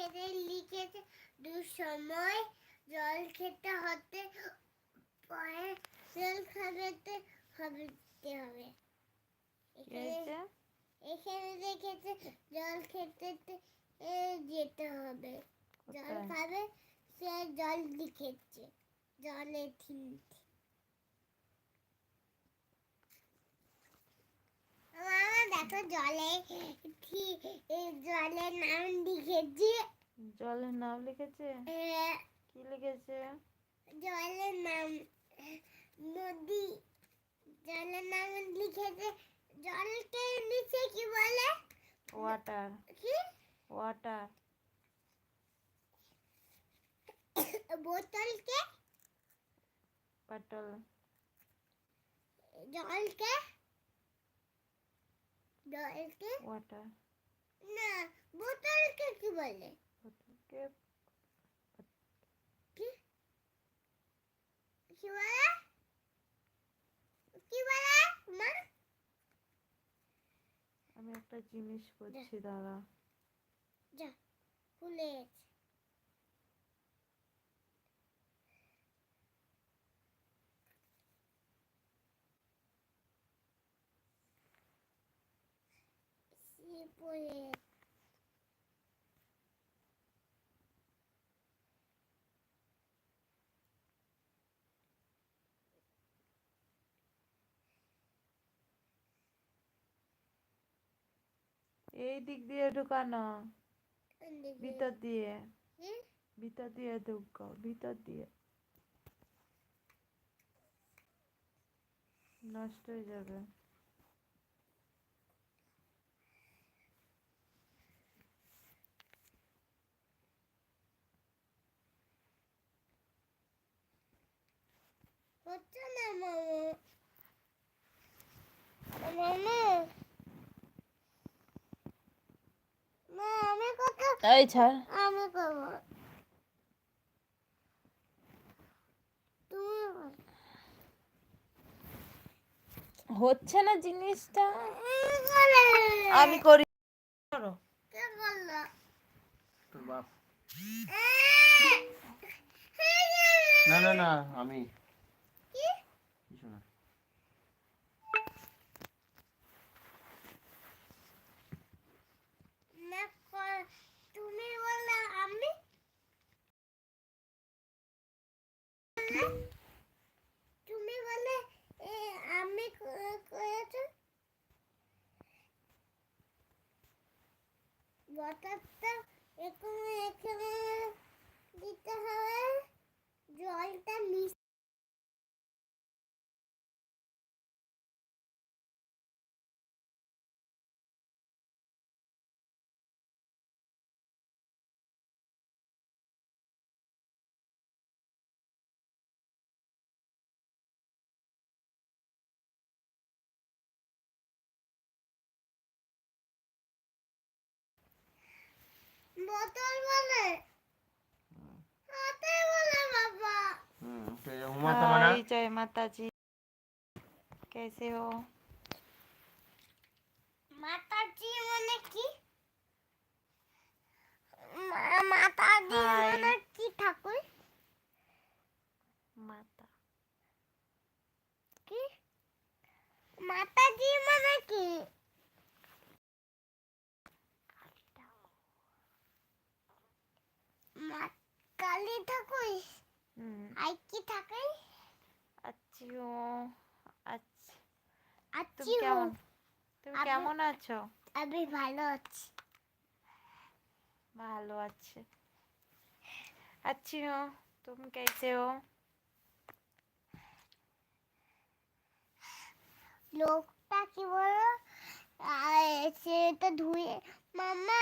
এখানে লিখেছে দুসময় জল খেতে হতে পরে জল খাওয়াতে হবে এখানে লিখেছে জল খেতে যেতে হবে জল খাবে সে জল লিখেছে জলে থিমতে দেখো জলের নাম লিখেছে জলের নাম লিখেছে কি লিখেছে জলের নাম নদী জলের নাম লিখেছে জলকে নিচে কি বলে ওয়াটার কি ওয়াটার বোতলকে বটল জলকে ওয়াটার না বোতলকে কি বলে বোতলকে কি কি বলে মা আমি একটা জিনিস করছি দাঁড়া যা খুলে পড়ে এই দিক দিয়ে ঢুকানো ভিতর দিয়ে ঢুকাও ভিতর দিয়ে নষ্ট হয়ে যাবে হচ্ছে না মামা মা আমি কত এই ছাড় আমি করবো তুমি হচ্ছে না জিনিসটা আমি করি কে বললো তোর বাপ না না না আমি কিছু না তুমি বললে আমি তুমি বলে আমি করেছো বটারটা এখানে দিতে হবে জলটা মিশিয়ে বোতল বলে হাতে বলে बाबा माता मना जय माता जी कैसे हो माता जी মানে কি माता जी মানে কি ঠাকুর माता কি माता जी মানে কি কালী ঠাকুর আই কি ঠাকুর अच्छी हो আচ্ছি তুমি কেমন আছো আমি ভালো আছি ভালো আছে अच्छी हो तुम कैसे हो লোকটা কি বলো সেটা ধুয়ে মামা